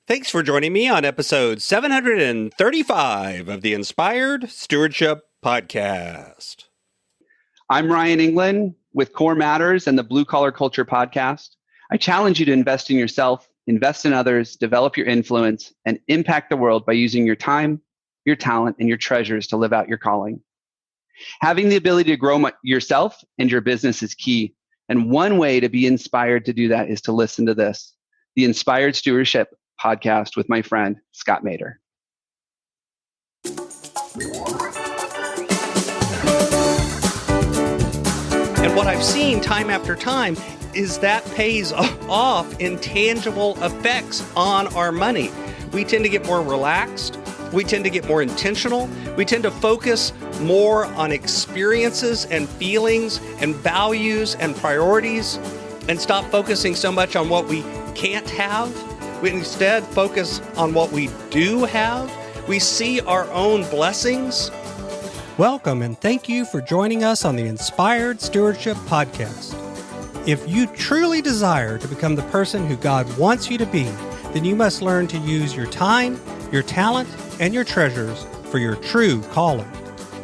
Thanks for joining me on episode 735 of the Inspired Stewardship Podcast. I'm Ryan England with Core Matters and the Blue Collar Culture Podcast. I challenge you to invest in yourself, invest in others, develop your influence, and impact the world by using your time, your talent, and your treasures to live out your calling. Having the ability to grow yourself and your business is key. And one way to be inspired to do that is to listen to this, the Inspired Stewardship Podcast with my friend, Scott Mader. And what I've seen time after time is that pays off in tangible effects on our money. We tend to get more relaxed. We tend to get more intentional. We tend to focus more on experiences and feelings and values and priorities and stop focusing so much on what we can't have. We instead focus on what we do have. We see our own blessings. Welcome and thank you for joining us on the Inspired Stewardship Podcast. If you truly desire to become the person who God wants you to be, then you must learn to use your time, your talent, and your treasures for your true calling.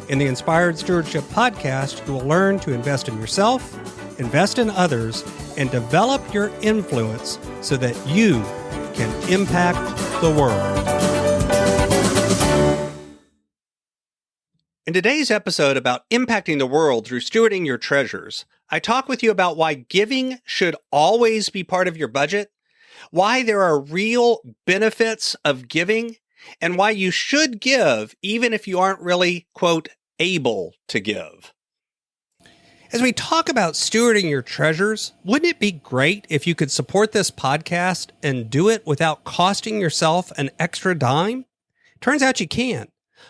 In the Inspired Stewardship Podcast, you will learn to invest in yourself, invest in others, and develop your influence so that you can impact the world. In today's episode about impacting the world through stewarding your treasures, I talk with you about why giving should always be part of your budget, why there are real benefits of giving, and why you should give even if you aren't really, quote, able to give. As we talk about stewarding your treasures, wouldn't it be great if you could support this podcast and do it without costing yourself an extra dime? Turns out you can.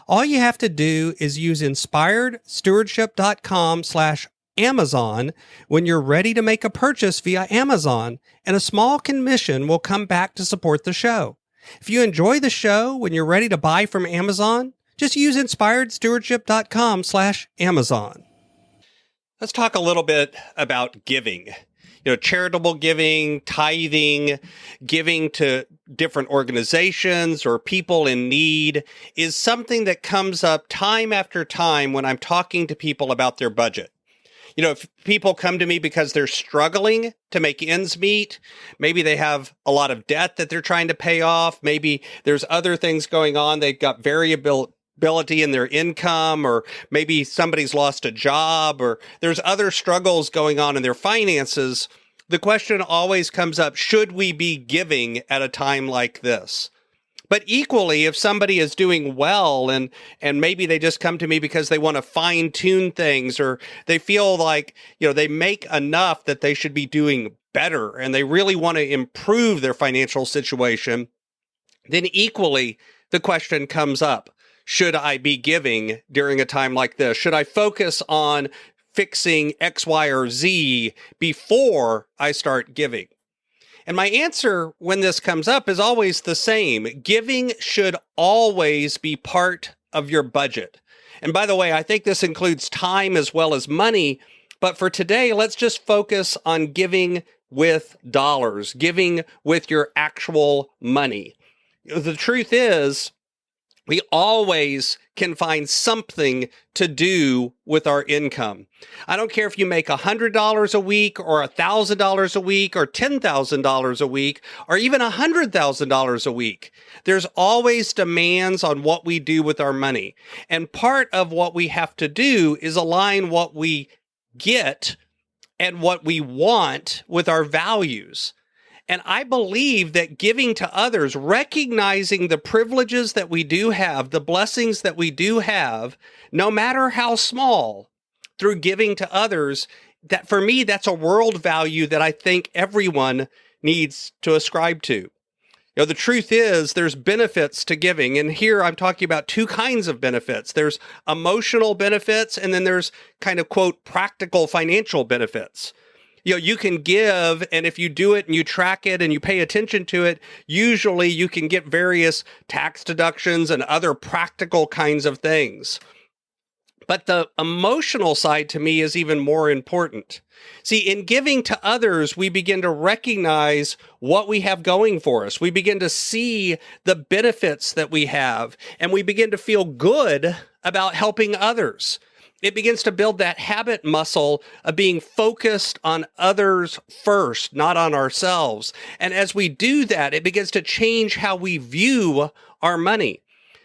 All you have to do is use inspiredstewardship.com/Amazon when you're ready to make a purchase via Amazon, and a small commission will come back to support the show. If you enjoy the show when you're ready to buy from Amazon, just use inspiredstewardship.com/Amazon. Let's talk a little bit about giving. Charitable giving, tithing, giving to different organizations or people in need is something that comes up time after time when I'm talking to people about their budget. If people come to me because they're struggling to make ends meet, maybe they have a lot of debt that they're trying to pay off, maybe there's other things going on, they've got variability in their income, or maybe somebody's lost a job, or there's other struggles going on in their finances, the question always comes up, should we be giving at a time like this? But equally, if somebody is doing well and maybe they just come to me because they want to fine tune things, or they feel like, they make enough that they should be doing better and they really want to improve their financial situation, then equally the question comes up, should I be giving during a time like this? Should I focus on fixing X, Y, or Z before I start giving? And my answer when this comes up is always the same. Giving should always be part of your budget. And by the way, I think this includes time as well as money. But for today, let's just focus on giving with dollars, giving with your actual money. The truth is, we always can find something to do with our income. I don't care if you make $100 a week or $1,000 a week or $10,000 a week or even $100,000 a week. There's always demands on what we do with our money. And part of what we have to do is align what we get and what we want with our values. And I believe that giving to others, recognizing the privileges that we do have, the blessings that we do have, no matter how small, through giving to others, that for me, that's a world value that I think everyone needs to ascribe to. The truth is there's benefits to giving. And here I'm talking about two kinds of benefits. There's emotional benefits, and then there's kind of, quote, practical financial benefits. You can give, and if you do it and you track it and you pay attention to it, usually you can get various tax deductions and other practical kinds of things. But the emotional side to me is even more important. See, in giving to others, we begin to recognize what we have going for us. We begin to see the benefits that we have, and we begin to feel good about helping others. It begins to build that habit muscle of being focused on others first, not on ourselves. And as we do that, it begins to change how we view our money.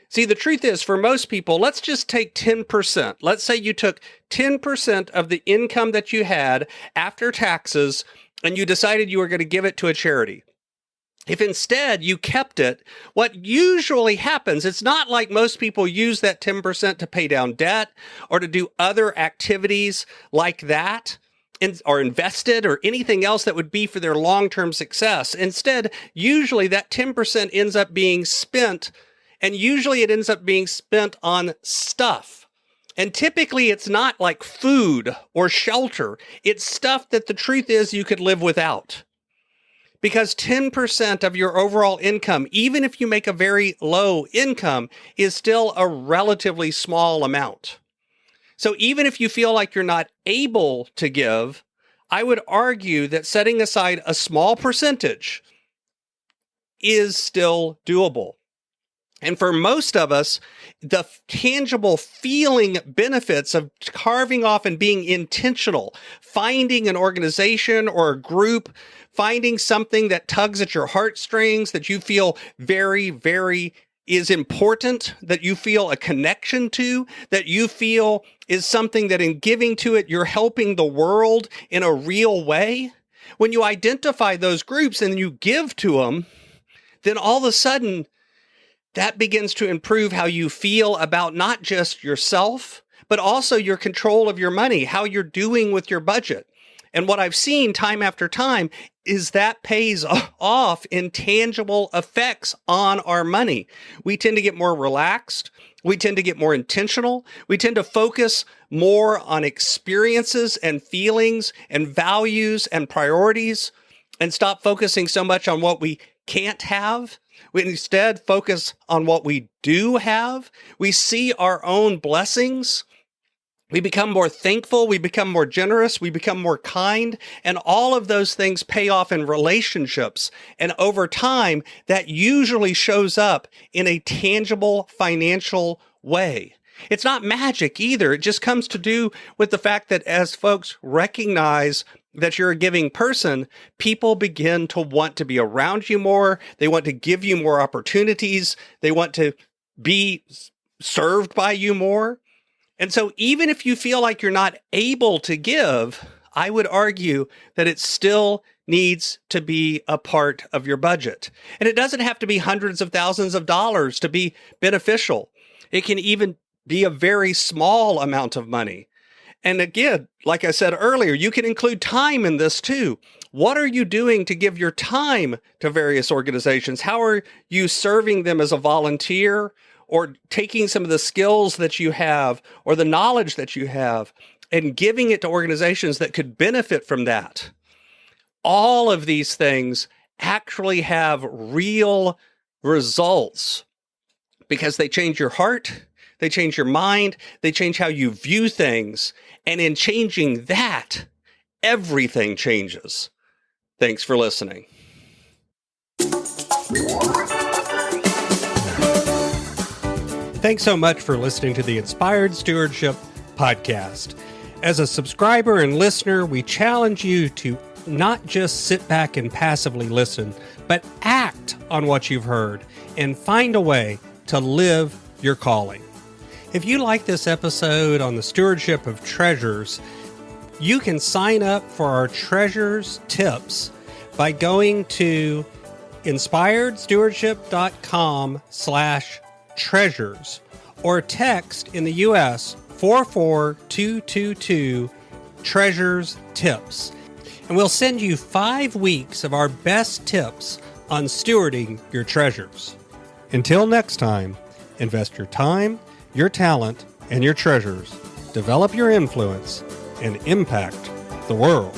See, the truth is, for most people, let's just take 10%. Let's say you took 10% of the income that you had after taxes, and you decided you were going to give it to a charity. If instead you kept it, what usually happens, it's not like most people use that 10% to pay down debt or to do other activities like that, or invested or anything else that would be for their long-term success. Instead, usually that 10% ends up being spent, and usually it ends up being spent on stuff. And typically it's not like food or shelter. It's stuff that the truth is you could live without. Because 10% of your overall income, even if you make a very low income, is still a relatively small amount. So even if you feel like you're not able to give, I would argue that setting aside a small percentage is still doable. And for most of us, the tangible feeling benefits of carving off and being intentional, finding an organization or a group, finding something that tugs at your heartstrings that you feel very, very is important, that you feel a connection to, that you feel is something that in giving to it, you're helping the world in a real way. When you identify those groups and you give to them, then all of a sudden, that begins to improve how you feel about not just yourself, but also your control of your money, how you're doing with your budget. And what I've seen time after time is that pays off in tangible effects on our money. We tend to get more relaxed. We tend to get more intentional. We tend to focus more on experiences and feelings and values and priorities, and stop focusing so much on what we can't have. We instead focus on what we do have. We see our own blessings. We become more thankful. We become more generous. We become more kind. And all of those things pay off in relationships. And over time, that usually shows up in a tangible financial way. It's not magic either. It just comes to do with the fact that as folks recognize that you're a giving person, people begin to want to be around you more. They want to give you more opportunities. They want to be served by you more. And so even if you feel like you're not able to give, I would argue that it still needs to be a part of your budget. And it doesn't have to be hundreds of thousands of dollars to be beneficial. It can even be a very small amount of money. And again, like I said earlier, you can include time in this too. What are you doing to give your time to various organizations? How are you serving them as a volunteer, or taking some of the skills that you have or the knowledge that you have and giving it to organizations that could benefit from that? All of these things actually have real results because they change your heart. They change your mind. They change how you view things. And in changing that, everything changes. Thanks for listening. Thanks so much for listening to the Inspired Stewardship podcast. As a subscriber and listener, we challenge you to not just sit back and passively listen, but act on what you've heard and find a way to live your calling. If you like this episode on the stewardship of treasures, you can sign up for our treasures tips by going to inspiredstewardship.com/treasures or text in the U.S. 44222 treasures tips. And we'll send you 5 weeks of our best tips on stewarding your treasures. Until next time, invest your time, your talent, and your treasures. Develop your influence and impact the world.